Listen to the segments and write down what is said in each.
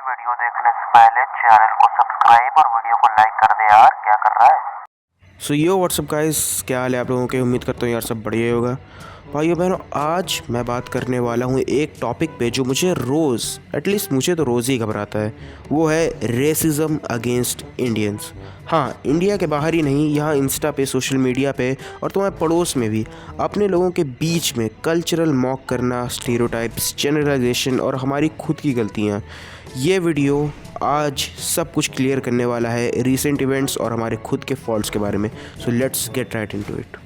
Video देखने से पहले चैनल को सब्सक्राइब और वीडियो को लाइक कर दे यार, क्या कर रहा है। सो यो व्हाट्सअप गाइस, क्या हाल है आप लोगों के। उम्मीद करता हूँ यार सब बढ़िया ही होगा। भाइयों बहनों, आज मैं बात करने वाला हूँ एक टॉपिक पे जो मुझे रोज़, एटलीस्ट मुझे तो रोज़ ही घबराता है। वो है रेसिज्म अगेंस्ट इंडियंस। हाँ, इंडिया के बाहर ही नहीं, यहाँ इंस्टा पे, सोशल मीडिया पे और तुम्हारे पड़ोस में भी अपने लोगों के बीच में कल्चरल मॉक करना, स्टीरियोटाइप्स, जनरलाइजेशन और हमारी खुद की गलतियाँ। ये वीडियो आज सब कुछ क्लियर करने वाला है, रीसेंट इवेंट्स और हमारे खुद के फॉल्ट्स के बारे में। So let's get right into it.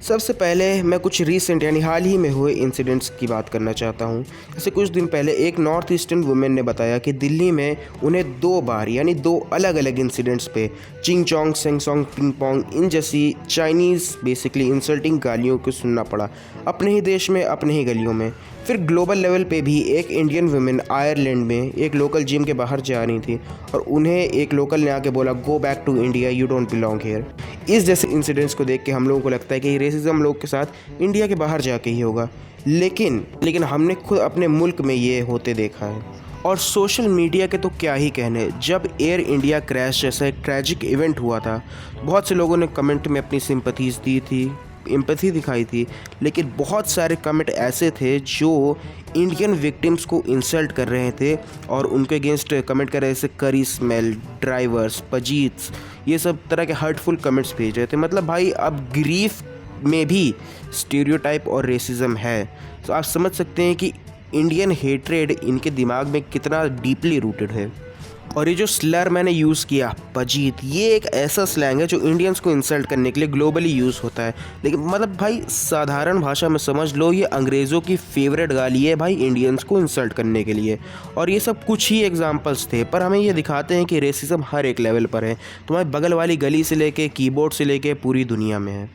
सबसे पहले मैं कुछ रीसेंट यानी हाल ही में हुए इंसिडेंट्स की बात करना चाहता हूँ। जैसे कुछ दिन पहले एक नॉर्थ ईस्टर्न वुमेन ने बताया कि दिल्ली में उन्हें 2 बार यानी 2 अलग अलग इंसिडेंट्स पे चिंग चोंग, सेंग सोंग, पिंग पोंग इन जैसी चाइनीज़ बेसिकली इंसल्टिंग गालियों को सुनना पड़ा, अपने ही देश में, अपने ही गलियों में। फिर ग्लोबल लेवल पे भी एक इंडियन वुमेन आयरलैंड में एक लोकल जिम के बाहर जा रही थी और उन्हें एक लोकल ने आके बोला, go back to India, you don't belong here. इस जैसे इंसिडेंट्स को देख के हम लोगों को लगता है कि रेसिज्म लोग के साथ इंडिया के बाहर जाके ही होगा, लेकिन हमने खुद अपने मुल्क में ये होते देखा है। और सोशल मीडिया के तो क्या ही कहने, जब एयर इंडिया क्रैश जैसा एक ट्रैजिक इवेंट हुआ था, बहुत से लोगों ने कमेंट में अपनी सिंपथीज़ दी थी, एम्पैथी दिखाई थी, लेकिन बहुत सारे कमेंट ऐसे थे जो इंडियन विक्टिम्स को इंसल्ट कर रहे थे और उनके अगेंस्ट कमेंट कर रहे थे, करी स्मेल, ड्राइवर्स, पजीत्स, ये सब तरह के हर्टफुल कमेंट्स भेज रहे थे। मतलब भाई, अब ग्रीफ में भी स्टीरियोटाइप और रेसिज्म है। तो आप समझ सकते हैं कि इंडियन हेट्रेड इनके दिमाग में कितना डीपली रूटेड है। और ये जो स्लर मैंने यूज़ किया, पजीत, ये एक ऐसा स्लैंग है जो इंडियंस को इंसल्ट करने के लिए ग्लोबली यूज़ होता है। लेकिन मतलब भाई, साधारण भाषा में समझ लो, ये अंग्रेज़ों की फेवरेट गाली है भाई इंडियंस को इंसल्ट करने के लिए। और ये सब कुछ ही एग्जांपल्स थे, पर हमें ये दिखाते हैं कि रेसिज्म हर एक लेवल पर है। तुम्हारे बगल वाली गली से लेके कीबोर्ड से लेके पूरी दुनिया में है।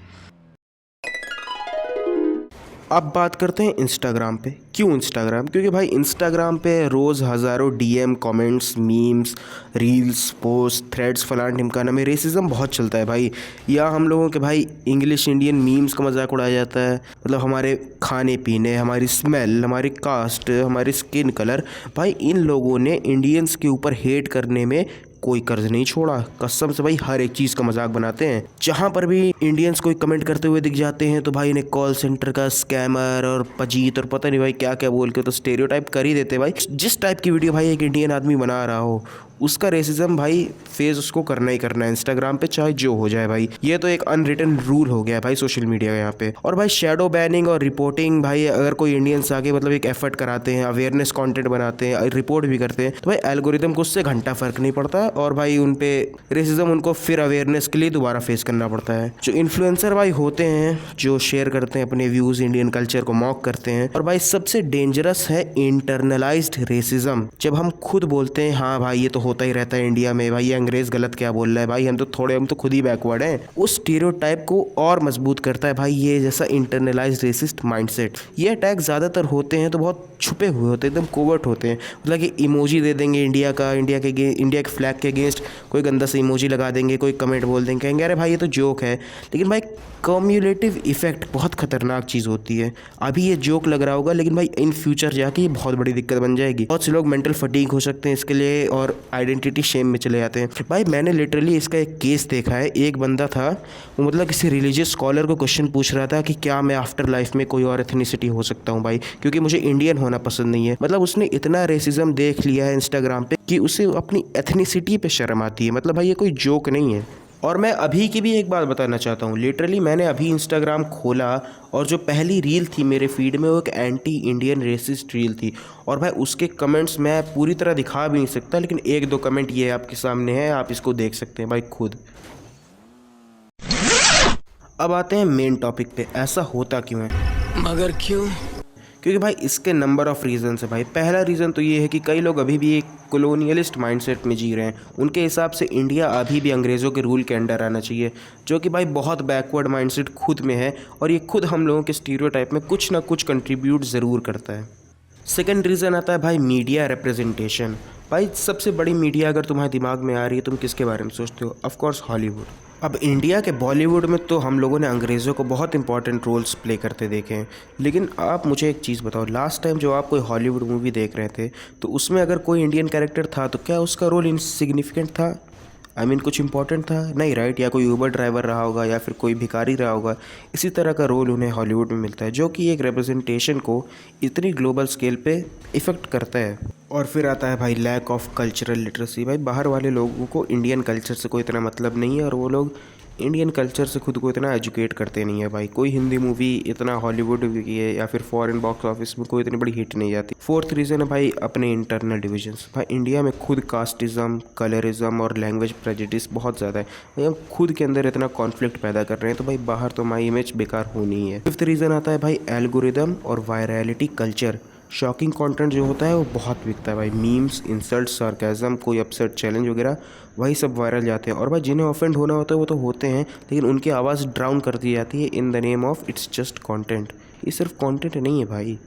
अब बात करते हैं इंस्टाग्राम पे। क्यों इंस्टाग्राम? क्योंकि भाई इंस्टाग्राम पे रोज़ हज़ारों DM, comments, memes, reels, post, threads, फलान ढिमकाना में रेसिज्म बहुत चलता है भाई। या हम लोगों के भाई इंग्लिश इंडियन मीम्स का मजाक उड़ाया जाता है, मतलब हमारे खाने पीने, हमारी स्मेल, हमारी कास्ट, हमारी स्किन कलर। भाई इन लोगों ने इंडियंस के ऊपर हेट करने में कोई कर्ज नहीं छोड़ा, कसम से भाई हर एक चीज़ का मजाक बनाते हैं। जहाँ पर भी इंडियंस कोई कमेंट करते हुए दिख जाते हैं तो भाई इन्हें कॉल सेंटर का स्कैमर और पजीत और पता नहीं भाई क्या क्या बोल के तो स्टेरियोटाइप कर ही देते हैं भाई। जिस टाइप की वीडियो भाई एक इंडियन आदमी बना रहा हो, उसका रेसिज्म भाई फेस उसको करना ही करना है इंस्टाग्राम पे, चाहे जो हो जाए भाई। ये तो एक अनरिटन रूल हो गया है भाई सोशल मीडिया का यहाँ पे। और भाई शेडो बैनिंग और रिपोर्टिंग, भाई अगर कोई इंडियंस आगे मतलब एक एफर्ट कराते हैं, अवेयरनेस कंटेंट बनाते हैं, रिपोर्ट भी करते हैं, तो भाई एल्गोरिदम को उससे घंटा फर्क नहीं पड़ता और भाई उन पे रेसिज्म उनको फिर अवेयरनेस के लिए दोबारा फेस करना पड़ता है। जो इन्फ्लुएंसर भाई होते हैं, जो शेयर करते हैं अपने व्यूज, इंडियन कल्चर को मॉक करते हैं। और भाई सबसे डेंजरस है इंटरनलाइज्ड रेसिज्म। जब हम खुद बोलते हैं हाँ भाई ये तो होता ही रहता है इंडिया में, भाई ये अंग्रेज गलत क्या बोल रहा है, भाई हम तो खुद ही बैकवर्ड हैं, उस स्टीरियोटाइप को और मजबूत करता है भाई ये जैसा इंटरनलाइज्ड रेसिस्ट माइंडसेट। ये अटैक ज़्यादातर होते हैं तो बहुत छुपे हुए होते हैं, एकदम कोवर्ट होते हैं। मतलब कि इमोजी दे देंगे इंडिया के फ्लैग के अगेंस्ट, कोई गंदा सा इमोजी लगा देंगे, कोई कमेंट बोल देंगे, कहेंगे अरे भाई ये तो जोक है। लेकिन भाई कम्युलेटिव इफेक्ट बहुत खतरनाक चीज़ होती है। अभी ये जोक लग रहा होगा, लेकिन भाई इन फ्यूचर जाके ये बहुत बड़ी दिक्कत बन जाएगी। बहुत से लोग मेंटल फटीग हो सकते हैं इसके लिए और आइडेंटिटी शेम में चले जाते हैं। भाई मैंने लिटरली इसका एक केस देखा है। एक बंदा था, वो मतलब किसी रिलीजियस स्कॉलर को क्वेश्चन पूछ रहा था कि क्या मैं आफ्टर लाइफ में कोई और एथनिसिटी हो सकता हूँ भाई, क्योंकि मुझे इंडियन होना पसंद नहीं है। मतलब उसने इतना रेसिज्म देख लिया है इंस्टाग्राम पे कि उसे अपनी एथनिसिटी पे शर्म आती है। मतलब भाई ये कोई जोक नहीं है। और मैं अभी की भी एक बात बताना चाहता हूँ। लिटरली मैंने अभी इंस्टाग्राम खोला और जो पहली रील थी मेरे फीड में वो एक एंटी इंडियन रेसिस्ट रील थी। और भाई उसके कमेंट्स मैं पूरी तरह दिखा भी नहीं सकता, लेकिन 1-2 कमेंट ये आपके सामने है, आप इसको देख सकते हैं भाई खुद। अब आते हैं मेन टॉपिक पे, ऐसा होता क्यों है? मगर क्यों? क्योंकि भाई इसके नंबर ऑफ़ रीज़न्स है भाई। पहला रीज़न तो ये है कि कई लोग अभी भी एक कॉलोनियलिस्ट माइंडसेट में जी रहे हैं। उनके हिसाब से इंडिया अभी भी अंग्रेज़ों के रूल के अंडर आना चाहिए, जो कि भाई बहुत बैकवर्ड माइंडसेट खुद में है और ये खुद हम लोगों के स्टीरियोटाइप में कुछ ना कुछ कंट्रीब्यूट ज़रूर करता है। सेकेंड रीज़न आता है भाई मीडिया रिप्रेजेंटेशन। भाई सबसे बड़ी मीडिया अगर तुम्हारे दिमाग में आ रही है, तुम किसके बारे में सोचते हो? Of course Hollywood. अब इंडिया के बॉलीवुड में तो हम लोगों ने अंग्रेज़ों को बहुत इंपॉर्टेंट रोल्स प्ले करते देखे हैं, लेकिन आप मुझे एक चीज़ बताओ, लास्ट टाइम जो आप कोई हॉलीवुड मूवी देख रहे थे तो उसमें अगर कोई इंडियन कैरेक्टर था तो क्या उसका रोल इनसिग्निफिकेंट था? आई मीन कुछ इंपॉर्टेंट था नहीं, राइट? या कोई ऊबर ड्राइवर रहा होगा या फिर कोई भिखारी रहा होगा। इसी तरह का रोल उन्हें हॉलीवुड में मिलता है, जो कि एक रिप्रेजेंटेशन को इतनी ग्लोबल स्केल पे इफ़ेक्ट करता है। और फिर आता है भाई लैक ऑफ कल्चरल लिटरेसी। भाई बाहर वाले लोगों को इंडियन कल्चर से कोई इतना मतलब नहीं है और वो लोग इंडियन कल्चर से खुद को इतना एजुकेट करते नहीं है। भाई कोई हिंदी मूवी इतना हॉलीवुड की है या फिर फॉरेन बॉक्स ऑफिस में कोई इतनी बड़ी हिट नहीं जाती। फोर्थ रीज़न है भाई अपने इंटरनल डिविजन्स। भाई इंडिया में खुद कास्टिज़म, कलरिज्म और लैंग्वेज प्रेजुडिस बहुत ज़्यादा है। भाई हम खुद के अंदर इतना कॉन्फ्लिक्ट पैदा कर रहे हैं तो भाई बाहर तो हमारी इमेज बेकार होनी ही है। फिफ्थ रीज़न आता है भाई एल्गोरिदम और वायरलिटी कल्चर। शॉकिंग कंटेंट जो होता है वो बहुत बिकता है भाई। मीम्स, इंसल्ट, सार्केज़म, कोई अपसेट चैलेंज वगैरह वही सब वायरल जाते हैं। और भाई जिन्हें ऑफेंड होना होता है वो तो होते हैं, लेकिन उनकी आवाज़ ड्राउन कर दी जाती है in the name of its just content. ये सिर्फ कंटेंट नहीं है भाई।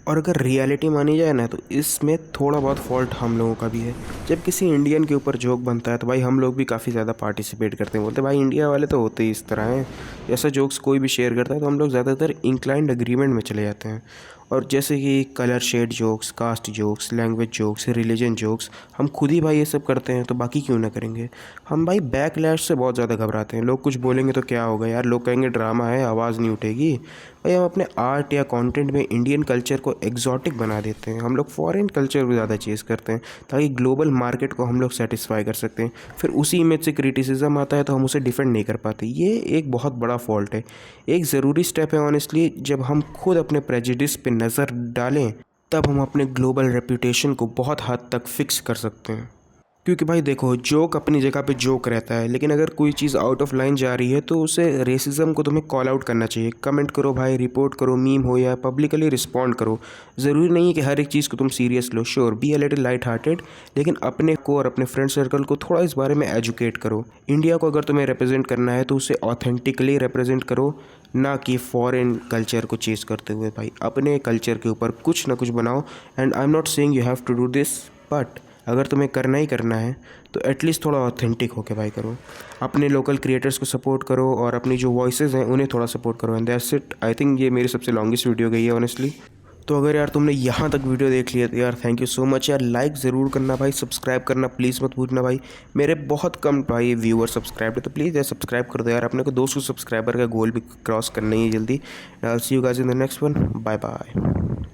और अगर रियलिटी मानी जाए ना तो इसमें थोड़ा बहुत फॉल्ट हम लोगों का भी है। जब किसी इंडियन के ऊपर जोक बनता है तो भाई हम लोग भी काफ़ी ज़्यादा पार्टिसिपेट करते हैं। बोलते हैं भाई इंडिया वाले तो होते ही इस तरह हैं। ऐसा जोक्स कोई भी शेयर करता है तो हम लोग ज़्यादातर इंक्लाइंड एग्रीमेंट में चले जाते हैं। और जैसे कि colour shade jokes, caste jokes, language jokes, religion jokes, हम खुद ही भाई ये सब करते हैं तो बाकी क्यों ना करेंगे। हम भाई बैकलैश से बहुत ज़्यादा घबराते हैं। लोग कुछ बोलेंगे तो क्या होगा यार, लोग कहेंगे ड्रामा है, आवाज़ नहीं उठेगी। भाई हम अपने आर्ट या कंटेंट में इंडियन कल्चर को एग्जॉटिक बना देते हैं। हम लोग फॉरेन कल्चर को ज़्यादा चेज़ करते हैं ताकि ग्लोबल मार्केट को हम लोग सेटिस्फाई कर सकते हैं। फिर उसी इमेज से क्रिटिसिज्म आता है तो हम उसे डिफेंड नहीं कर पाते। ये एक बहुत बड़ा फॉल्ट है। एक ज़रूरी स्टेप है ऑनेस्टली, जब हम खुद अपने प्रेजुडिस पे नज़र डालें तब हम अपने ग्लोबल रेपुटेशन को बहुत हद तक फिक्स कर सकते हैं। क्योंकि भाई देखो, जोक अपनी जगह पे जोक रहता है, लेकिन अगर कोई चीज़ आउट ऑफ लाइन जा रही है तो उसे रेसिज्म को तुम्हें कॉल आउट करना चाहिए। कमेंट करो भाई, रिपोर्ट करो, मीम हो या पब्लिकली रिस्पॉन्ड करो। ज़रूरी नहीं है कि हर एक चीज़ को तुम serious low. Sure, be a little light hearted, लेकिन अपने को और अपने फ्रेंड सर्कल को थोड़ा इस बारे में एजुकेट करो। इंडिया को अगर तुम्हें रिप्रेजेंट करना है तो उसे ऑथेंटिकली रिप्रेजेंट करो, ना कि फॉरेन कल्चर को चेज़ करते हुए। भाई अपने कल्चर के ऊपर कुछ ना कुछ बनाओ। And I am not saying you have to do this, but अगर तुम्हें करना ही करना है तो एटलीस्ट थोड़ा ऑथेंटिक होके भाई करो। अपने लोकल क्रिएटर्स को सपोर्ट करो और अपनी जो वॉइसेस हैं उन्हें थोड़ा सपोर्ट करो। And that's it. I think ये मेरी सबसे लॉन्गेस्ट वीडियो गई है ऑनेस्टली। तो अगर यार तुमने यहाँ तक वीडियो देख लिया तो यार थैंक यू सो मच यार। लाइक ज़रूर करना भाई, सब्सक्राइब करना प्लीज़ मत भूलना भाई। मेरे बहुत कम भाई व्यूअर सब्सक्राइब है तो प्लीज़ यार सब्सक्राइब कर दो यार। अपने को 200 सब्सक्राइबर का गोल भी क्रॉस करना ही है जल्दी। I will see you guys in the next one. Bye bye.